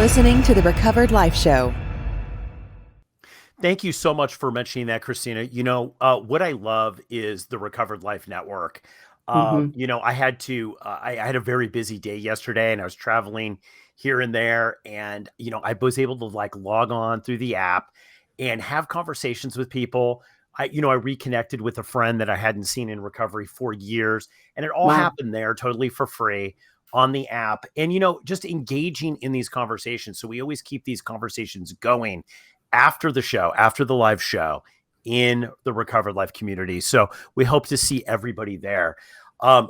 listening to the Recovered Life Show. Thank you so much for mentioning that, Kristina. What I love is the Recovered Life Network. I had a very busy day yesterday and I was traveling here and there. And, I was able to log on through the app and have conversations with people. I reconnected with a friend that I hadn't seen in recovery for years, and it all happened there totally for free on the app. And, just engaging in these conversations. So we always keep these conversations going after the show, after the live show in the Recovered Life community. So we hope to see everybody there.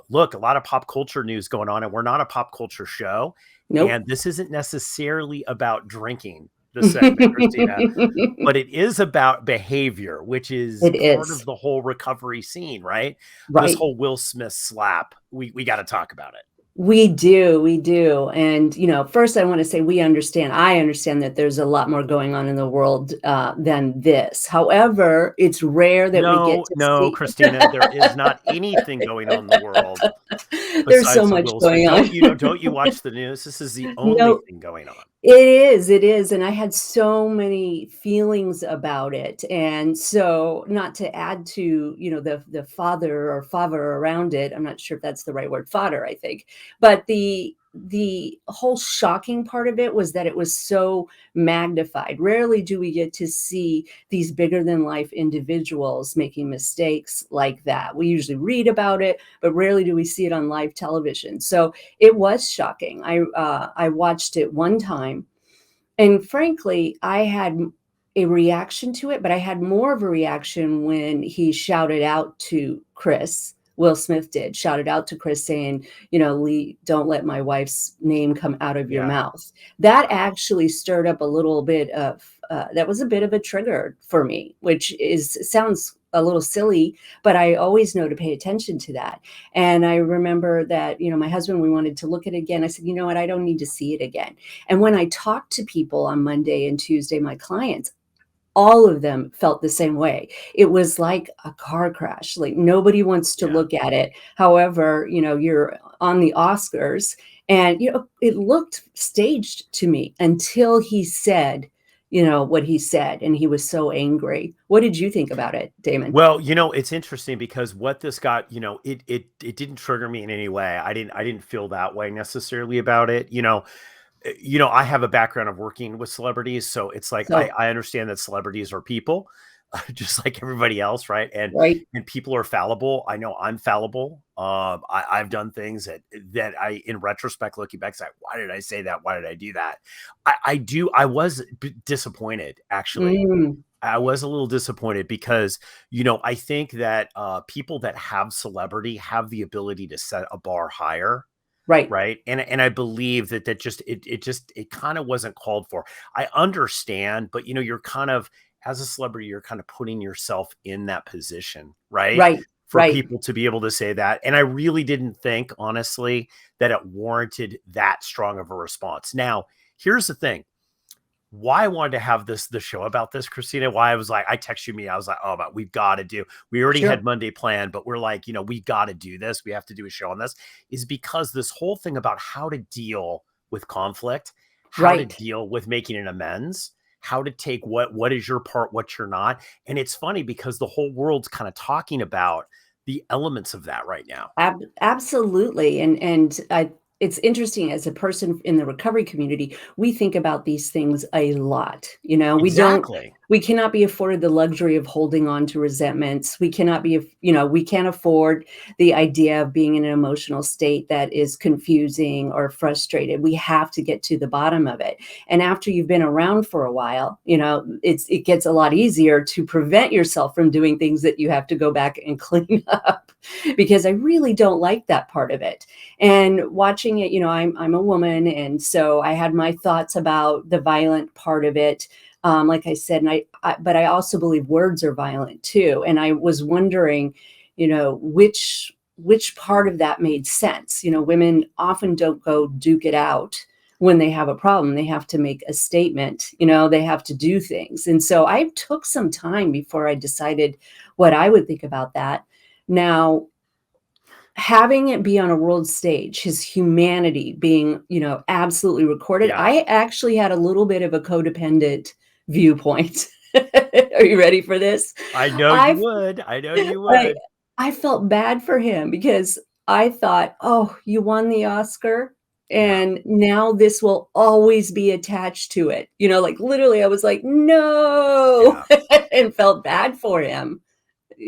Look, a lot of pop culture news going on, and we're not a pop culture show. Nope. And this isn't necessarily about drinking, the segment, Kristina, but it is about behavior, which is part of the whole recovery scene, right? This whole Will Smith slap, we got to talk about it. We do. And, first I want to say I understand that there's a lot more going on in the world than this. However, it's rare that we get to see. Kristina, there is not anything going on in the world. There's so much going on. Don't you watch the news? This is the only thing going on. It is. And I had so many feelings about it. And so not to add to, the father around it. I'm not sure if that's the right word, fodder, I think. But the whole shocking part of it was that it was so magnified. Rarely do we get to see these bigger than life individuals making mistakes like that. We usually read about it, but rarely do we see it on live television. So it was shocking. I watched it one time, and frankly, I had a reaction to it, but I had more of a reaction when he shouted out to Chris. Will Smith shouted out to Chris saying, Lee, don't let my wife's name come out of your mouth. That actually stirred up a little bit of, that was a bit of a trigger for me, which sounds a little silly, but I always know to pay attention to that. And I remember that, my husband, we wanted to look at it again. I said, you know what, I don't need to see it again. And when I talked to people on Monday and Tuesday, my clients, all of them felt the same way. It was like a car crash. Like nobody wants to look at it. However, you're on the Oscars and, it looked staged to me until he said, what he said. And he was so angry. What did you think about it, Damon? Well, it's interesting because what this got, it didn't trigger me in any way. I didn't feel that way necessarily about it. I have a background of working with celebrities, so it's like I understand that celebrities are people, just like everybody else, right? And people are fallible. I know I'm fallible. I've done things that I, in retrospect, looking back, say, why did I say that? Why did I do that? I was disappointed, actually. I was a little disappointed because, I think that people that have celebrity have the ability to set a bar higher. Right. And I believe that it kind of wasn't called for. I understand, but you're kind of, as a celebrity, you're kind of putting yourself in that position, right? For people to be able to say that. And I really didn't think, honestly, that it warranted that strong of a response. Now, here's the thing. Why I wanted to have the show about this, Kristina, why I was like, I texted me, I was like, we've got to do, we already had Monday planned, but we're like, we got to do this. We have to do a show on this, is because this whole thing about how to deal with conflict, how to deal with making an amends, how to take what is your part, what you're not. And it's funny because the whole world's kind of talking about the elements of that right now. Absolutely. And it's interesting, as a person in the recovery community, we think about these things a lot. We cannot be afforded the luxury of holding on to resentments. We cannot we can't afford the idea of being in an emotional state that is confusing or frustrated. We have to get to the bottom of it. And after you've been around for a while, it gets a lot easier to prevent yourself from doing things that you have to go back and clean up, because I really don't like that part of it. And watching it, I'm a woman. And so I had my thoughts about the violent part of it. Like I said, and but I also believe words are violent too. And I was wondering, which part of that made sense. Women often don't go duke it out when they have a problem. They have to make a statement, they have to do things. And so I took some time before I decided what I would think about that. Now, having it be on a world stage, his humanity being, absolutely recorded, Yeah, I actually had a little bit of a codependent viewpoint. Are you ready for this? I know you I would. I know you I would. I felt bad for him because I thought, "Oh, you won the Oscar, Yeah, and now this will always be attached to it." Like, literally, I was like, "No," yeah. and felt bad for him,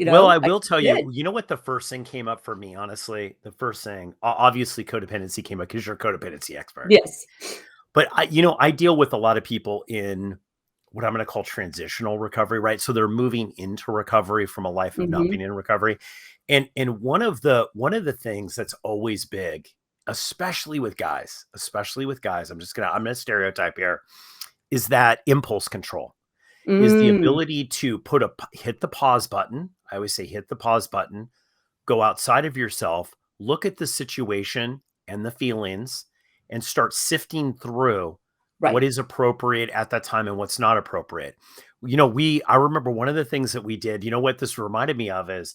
Well, I I will tell you, did. you know what the first thing came up for me, honestly? The first thing, obviously codependency came up because you're a codependency expert. Yes. But I deal with a lot of people in what I'm going to call transitional recovery, right? So they're moving into recovery from a life of not Mhm. being in recovery. And one of the things that's always big, especially with guys, I'm gonna stereotype here, is that impulse control, is the Mm, ability to hit the pause button. I always say hit the pause button, go outside of yourself, look at the situation and the feelings, and start sifting through what right. is appropriate at that time and what's not appropriate. I remember one of the things that we did, what this reminded me of is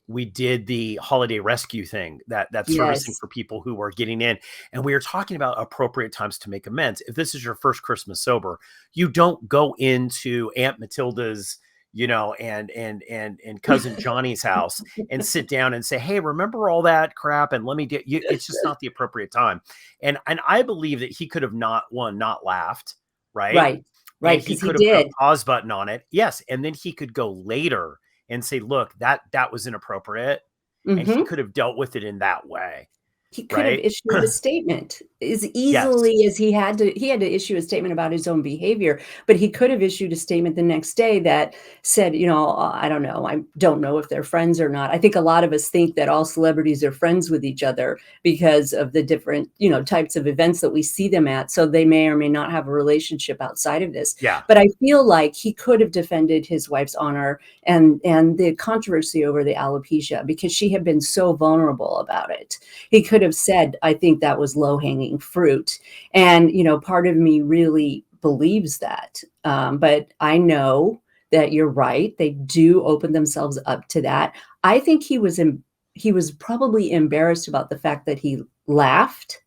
we did the holiday rescue thing, that servicing Yes. for people who were getting in, and we were talking about appropriate times to make amends. If this is your first Christmas sober, you don't go into Aunt Matilda's, and cousin Johnny's house and sit down and say, "Hey, remember all that crap?" And let me get you. It's just not the appropriate time. And I believe that he could have not laughed, right? Right. And Right. he Because he could have put a did. pause button on it. Yes, and then he could go later and say, "Look, that was inappropriate," and he Mhm. could have dealt with it in that way, He could have right? issued a statement as Yes. easily as he had to issue a statement about his own behavior, but he could have issued a statement the next day that said, "I don't know, I don't know if they're friends or not." I think a lot of us think that all celebrities are friends with each other because of the different, types of events that we see them at, so they may or may not have a relationship outside of this. Yeah. But I feel like he could have defended his wife's honor and the controversy over the alopecia because she had been so vulnerable about it. He could have said, I think that was low hanging fruit. And, part of me really believes that. But I know that you're right. They do open themselves up to that. I think he was probably embarrassed about the fact that he laughed,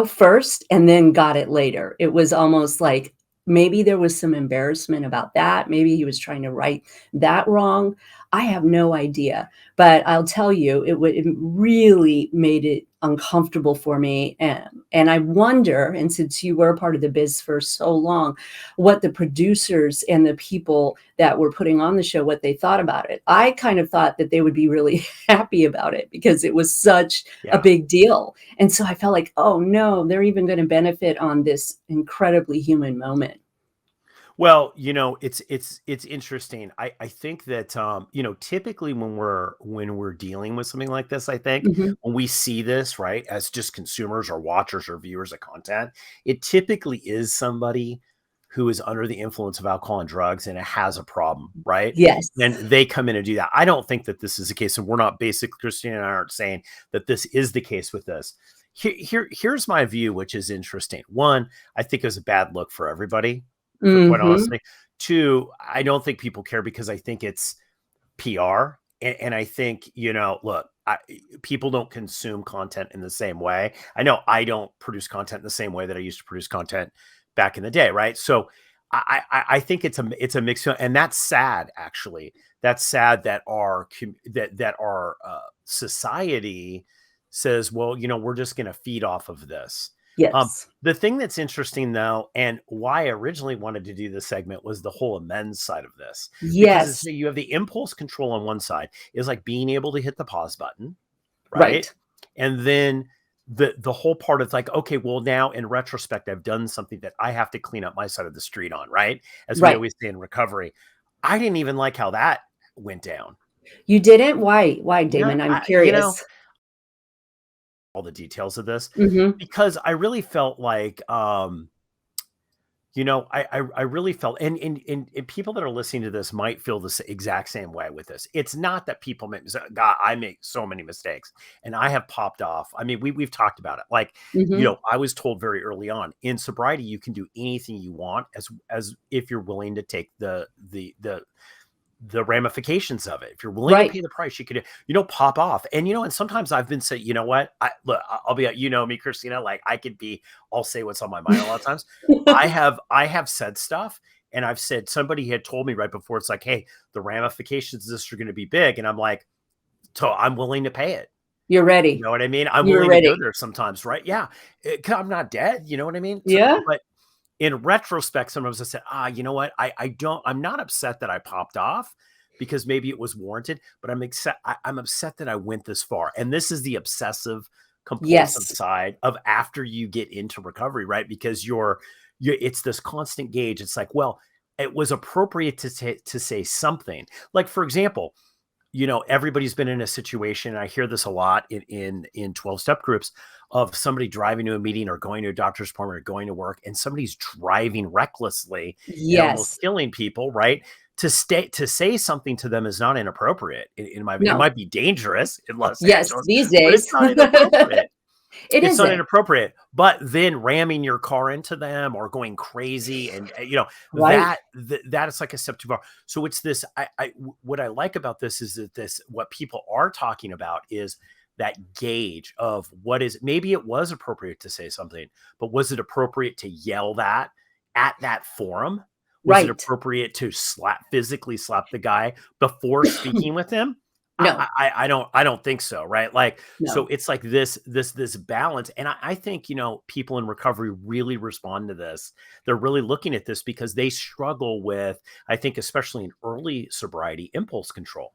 first and then got it later. It was almost like maybe there was some embarrassment about that. Maybe he was trying to right that wrong. I have no idea, but I'll tell you, it really made it uncomfortable for me, and I wonder, and since you were part of the biz for so long, what the producers and the people that were putting on the show, what they thought about it. I kind of thought that they would be really happy about it because it was such a Yeah. big deal. And so I felt like, "Oh, no, they're even gonna benefit on this incredibly human moment." Well, it's interesting. I think that typically when we're dealing with something like this, I think Mhm. when we see this, right, as just consumers or watchers or viewers of content, it typically is somebody who is under the influence of alcohol and drugs and it has a problem, right? Yes. And they come in and do that. I don't think that this is the case. And we're not basically, Christina and I aren't saying that this is the case with this. Here's my view, which is interesting. One, I think it was a bad look for everybody, for quite Mhm. honestly. Two, I don't think people care because I think it's PR. And I think, look, people don't consume content in the same way. I know I don't produce content in the same way that I used to produce content back in the day, right? So I think it's a mix, and that's sad. Actually, that's sad that our society says, well, we're just going to feed off of this. Um, Yes. the thing that's interesting, though, and why I originally wanted to do this segment was the whole amends side of this, because Yes. you have the impulse control on one side is like being able to hit the pause button, right? Right. And then the whole part is like, okay, well, now in retrospect, I've done something that I have to clean up my side of the street on, right? As we Right. always say in recovery. I didn't even like how that went down. You didn't? Why? Why, Yeah, Damon? I'm curious. all the details of this Mhm. because I really felt like I really felt, and people that are listening to this might feel the exact same way with this. It's not that people make God, I make so many mistakes, and I have popped off. I mean, we've talked about it. Like, Mhm. I was told very early on in sobriety, you can do anything you want as if you're willing to take the ramifications of it. If you're willing to Right. pay the price, you could, pop off. And, and sometimes I've been saying, you know what, I'll be, me, Kristina, like I'll say what's on my mind a lot of times. I have said stuff, and I've said, somebody had told me right before, it's like, hey, the ramifications of this are going to be big. And I'm like, so I'm willing to pay it. You're You ready. know what I mean? I'm You're willing to go ready. there sometimes, right? Yeah. 'Cause I'm not dead. You know what I mean? Yeah. But in retrospect, sometimes I said, you know what? I'm not upset that I popped off, because maybe it was warranted, but I'm upset that I went this far. And this is the obsessive compulsive Yes. side of after you get into recovery, right? Because it's this constant gauge. It's like, well, it was appropriate to say something. Like, for example, everybody's been in a situation, and I hear this a lot in 12-step groups, of somebody driving to a meeting or going to a doctor's appointment or going to work, and somebody's driving recklessly and almost Yes. killing people, right? To say something to them is not inappropriate. It No. might be dangerous in Los Yes, Angeles, these but it's days. not inappropriate. It It's not isn't. inappropriate. But then ramming your car into them or going crazy, and Right. that is like a step too far. So it's this. What I like about this is that what people are talking about is that gauge of what is, maybe it was appropriate to say something, but was it appropriate to yell that at that forum? Was it Right. appropriate to physically slap the guy before speaking with him? No, I don't think so. Right. Like, so no. it's like this balance. And I think, people in recovery really respond to this. They're really looking at this because they struggle with, I think, especially in early sobriety, impulse control.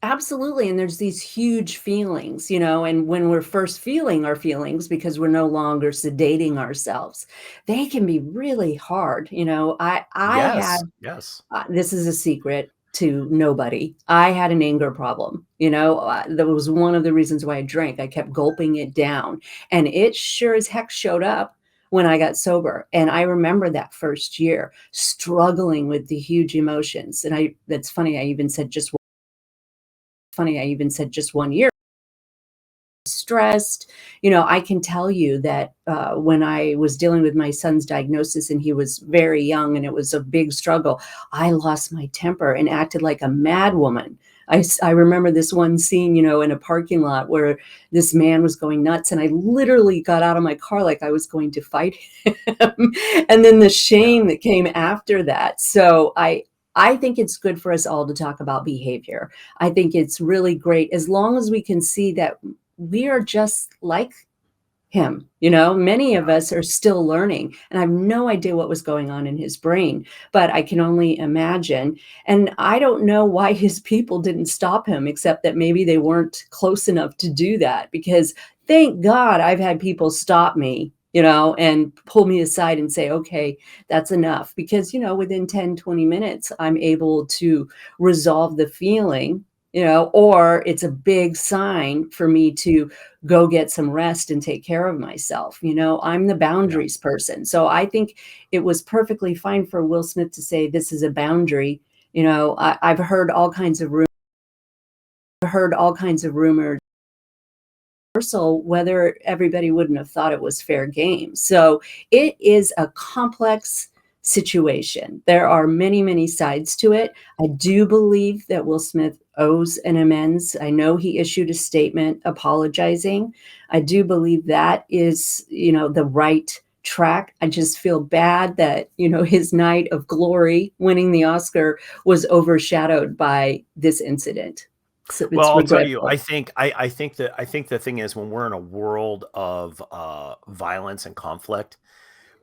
Absolutely, and there's these huge feelings, and when we're first feeling our feelings because we're no longer sedating ourselves, they can be really hard, I had Yes. Yes. this is a secret to nobody. I had an anger problem, that was one of the reasons why I drank. I kept gulping it down, and it sure as heck showed up when I got sober, and I remember that first year struggling with the huge emotions, and that's funny, I even said just 1 year. Stressed. I can tell you that when I was dealing with my son's diagnosis and he was very young and it was a big struggle, I lost my temper and acted like a mad woman. I remember this one scene, in a parking lot where this man was going nuts, and I literally got out of my car like I was going to fight him. And then the Yeah. shame that came after that. So I think it's good for us all to talk about behavior. I think it's really great as long as we can see that we are just like him. Many of Yeah. us are still learning, and I have no idea what was going on in his brain, but I can only imagine. And I don't know why his people didn't stop him, except that maybe they weren't close enough to do that, because thank God I've had people stop me, and pull me aside and say, okay, that's enough. Because, within 10, 20 minutes, I'm able to resolve the feeling, or it's a big sign for me to go get some rest and take care of myself. I'm the Yeah. boundaries person. So I think it was perfectly fine for Will Smith to say this is a boundary. I've heard all kinds of rumors, whether everybody wouldn't have thought it was fair game. So it is a complex situation. There are many, many sides to it. I do believe that Will Smith owes an amends. I know he issued a statement apologizing. I do believe that is, the right track. I just feel bad that, his night of glory, winning the Oscar, was overshadowed by this incident. So Well, it's I'll tell you, regretful. I think the thing is, when we're in a world of violence and conflict,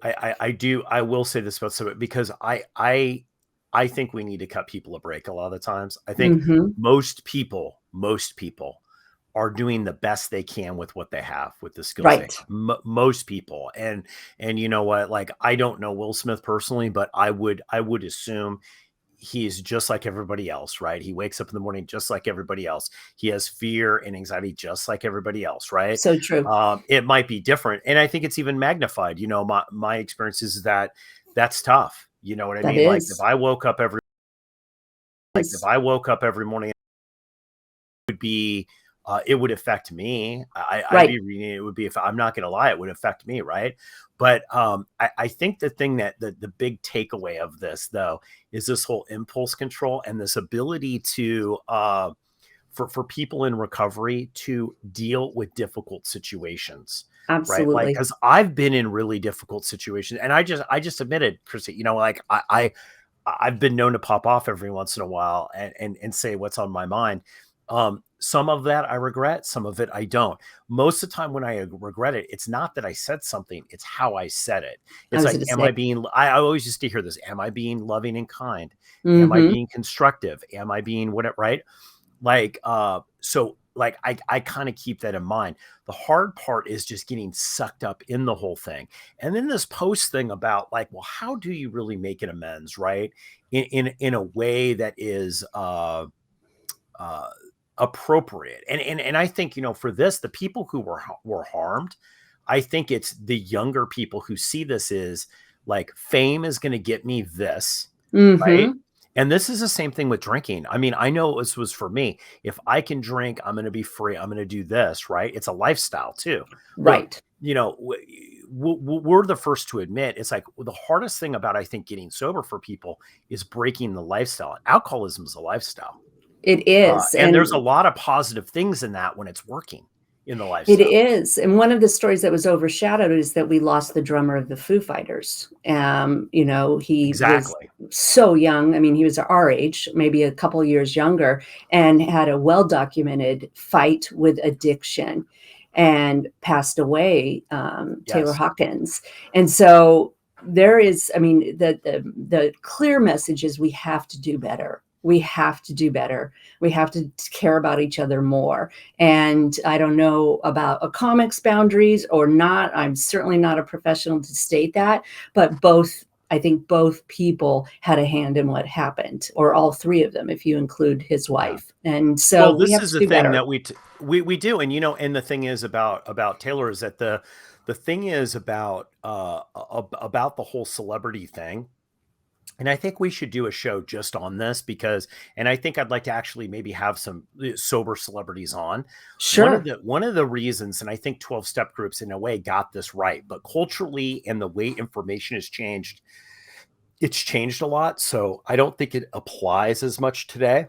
I will say this about some, because I think we need to cut people a break a lot of the times. I think Mhm. most people are doing the best they can with what they have, with the skills they Right. have. Most people, and you know what? Like, I don't know Will Smith personally, but I would assume he is just like everybody else, right? He wakes up in the morning just like everybody else. He has fear and anxiety just like everybody else, right? So true. It might be different, and I think it's even magnified. My experience is that that's tough. You know what I That mean? Like, if is. I woke up every Is. morning, it would be it would affect me. I'd Right. be reading it. It would be, if I'm not going to lie, it would affect me. Right. But I think the thing that the big takeaway of this, though, is this whole impulse control and this ability to, for people in recovery to deal with difficult situations. Right. Like, Absolutely. cause I've been in really difficult situations, and I just admitted, Chrissy, like I've been known to pop off every once in a while and say what's on my mind. Some of that I regret, some of it I don't. Most of the time when I regret it, it's not that I said something, it's how I said it. I It's was like, going to am say. I being, I always used to hear this, am I being loving and kind? Am I Hmm. being constructive? Am I being whatever, right? Like, so like I kind of keep that in mind. The hard part is just getting sucked up in the whole thing. And then this post thing about like, well, how do you really make an amends, right? In a way that is uh appropriate. And I think, for this, the people who were harmed, I think it's the younger people who see this is like, fame is going to get me this, right? Hmm. And this is the same thing with drinking. I mean, I know this was for me. If I can drink, I'm going to be free. I'm going to do this, right? It's a lifestyle too. Look, Right. we're the first to admit it's like the hardest thing about, I think, getting sober for people is breaking the lifestyle. Alcoholism is a lifestyle. It is. And there's a And lot of positive things in that when it's working in the it lifestyle. is. And one of the stories that was overshadowed is that we lost the drummer of the Foo Fighters. He was Exactly. so young. I mean, he was our age, maybe a couple years younger, and had a well-documented fight with addiction and passed away, Taylor Yes. Hawkins. And so there is, I mean, the clear message is we have to do better. We have to do better. We have to care about each other more. And I don't know about a comic's boundaries or not. I'm certainly not a professional to state that, but I think both people had a hand in what happened, or all three of them, if you include his Yeah. wife. And so Well, we this have is to the do thing better. that we do. And, and the thing is about Taylor is that the thing is about the whole celebrity thing. And I think we should do a show just on this because, and I think I'd like to actually maybe have some sober celebrities on. Sure. One of the reasons, and I think 12 step groups in a way got this right, but culturally and the way information has changed, it's changed a lot. So I don't think it applies as much today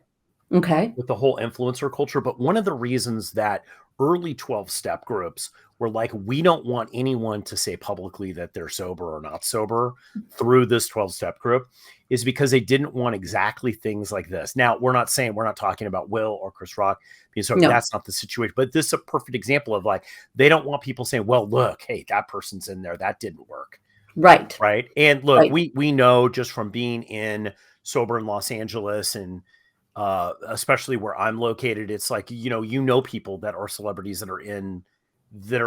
Okay. with the whole influencer culture. But one of the reasons that early 12 step groups were like, we don't want anyone to say publicly that they're sober or not sober through this 12 step group is because they didn't want exactly things like this. Now, we're not talking about Will or Chris Rock, because so No. that's not the situation. But this is a perfect example of like, they don't want people saying, well, look, hey, that person's in there. That didn't work. Right. Right. And look, Right. we know just from being in sober in Los Angeles and especially where I'm located, it's like, people that are celebrities that are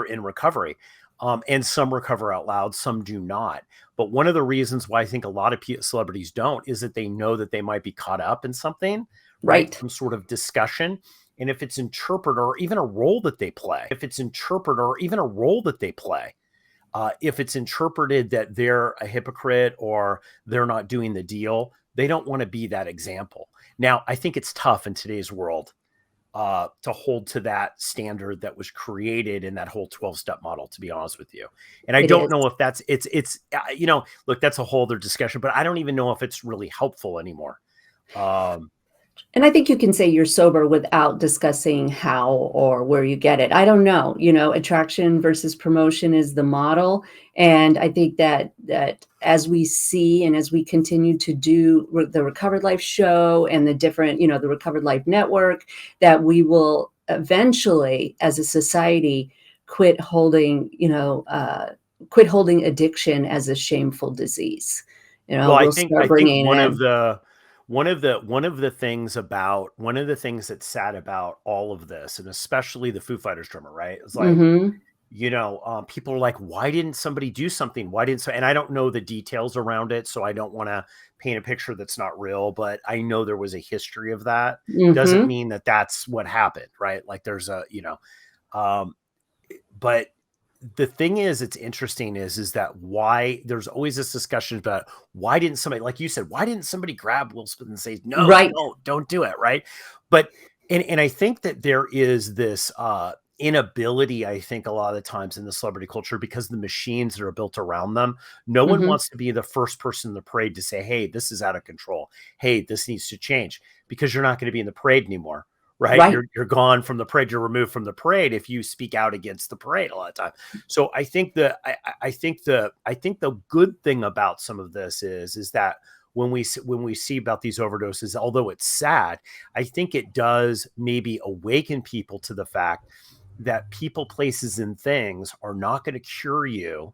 in recovery. And some recover out loud, some do not. But one of the reasons why I think a lot of celebrities don't is that they know that they might be caught up in something, right? Right. Some sort of discussion. And if it's interpreted or even a role that they play, if it's interpreted that they're a hypocrite or they're not doing the deal, they don't want to be that example. Now, I think it's tough in today's world to hold to that standard that was created in that whole 12-step model, to be honest with you. And I It don't is. know if look, that's a whole other discussion, but I don't even know if it's really helpful anymore. And I think you can say you're sober without discussing how or where you get it. I don't know, attraction versus promotion is the model. And I think that as we see and as we continue to do the Recovered Life show and the different, the Recovered Life network, that we will eventually, as a society, quit holding, quit holding addiction as a shameful disease. Well, We'll start I think bringing in. one of the things that's sad about all of this, and especially the Foo Fighters drummer, right? It's like, Mhm. people are like, why didn't somebody do something? And I don't know the details around it, so I don't want to paint a picture that's not real, but I know there was a history of that. Doesn't Mhm. mean that that's what happened, right? Like there's um, but the thing is, it's interesting is that why there's always this discussion about why didn't somebody, like you said, why didn't somebody grab Will Smith and say, no, Right. don't do it. Right. But And I think that there is this inability, I think, a lot of the times in the celebrity culture, because the machines that are built around them, no one Mhm. wants to be the first person in the parade to say, hey, this is out of control. Hey, this needs to change, because you're not going to be in the parade anymore. Right. Right, You're gone from the parade. You're removed from the parade if you speak out against the parade a lot of time. So I think I think the good thing about some of this is that when we see about these overdoses, although it's sad, I think it does maybe awaken people to the fact that people, places, and things are not going to cure you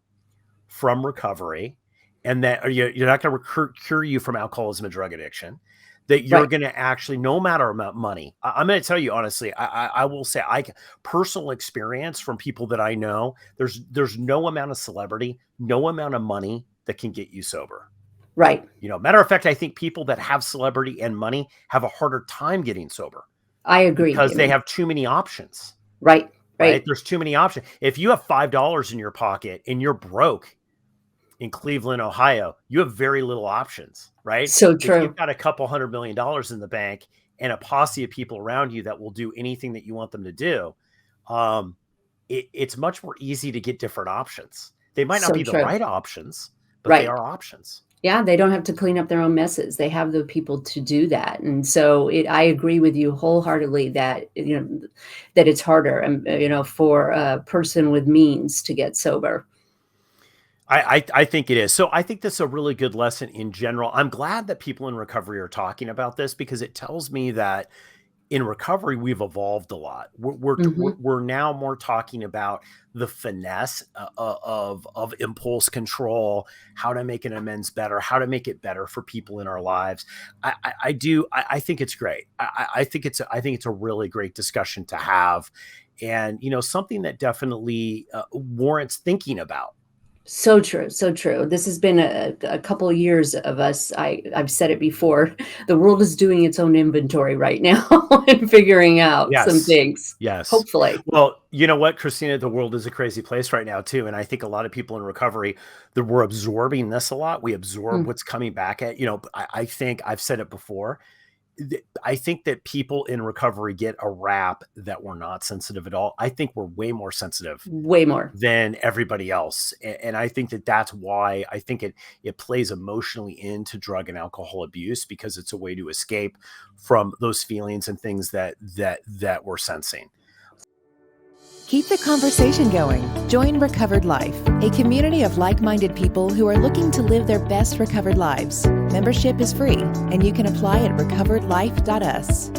from recovery, and that you're not going to cure you from alcoholism and drug addiction. That you're right, going to actually, no matter amount of money, I'm going to tell you honestly, I will say, personal experience from people that I know, there's no amount of celebrity, no amount of money that can get you sober. right. Matter of fact, I think people that have celebrity and money have a harder time getting sober I agree, because they Damon. have too many options, Right, right? right. There's too many options. If you have $5 in your pocket and you're broke in Cleveland, Ohio, you have very little options, right? So If you've true. got a couple $100 million in the bank and a posse of people around you that will do anything that you want them to do, um, it's much more easy to get different options. They might not So be the true. right options, but they Right. are options. Yeah, they don't have to clean up their own messes. They have the people to do that, and so I agree with you wholeheartedly that, that it's harder, for a person with means to get sober. I think it is. So I think this is a really good lesson in general. I'm glad that people in recovery are talking about this, because it tells me that in recovery we've evolved a lot. Mhm. We're now more talking about the finesse of impulse control, how to make an amends better, how to make it better for people in our lives. I think it's great. I think it's a really great discussion to have, and something that definitely warrants thinking about. So true, so true. This has been a couple of years of us. I've said it before. The world is doing its own inventory right now and figuring out some Yes. things. Yes. Hopefully. Well, you know what, Kristina, the world is a crazy place right now too. And I think a lot of people in recovery, that we're absorbing this a lot. We absorb Mm. what's coming back at, I think I've said it before. I think that people in recovery get a rap that we're not sensitive at all. I think we're way more sensitive Way more. than everybody else. And I think that that's why I think it plays emotionally into drug and alcohol abuse, because it's a way to escape from those feelings and things that we're sensing. Keep the conversation going. Join Recovered Life, a community of like-minded people who are looking to live their best recovered lives. Membership is free, and you can apply at recoveredlife.us.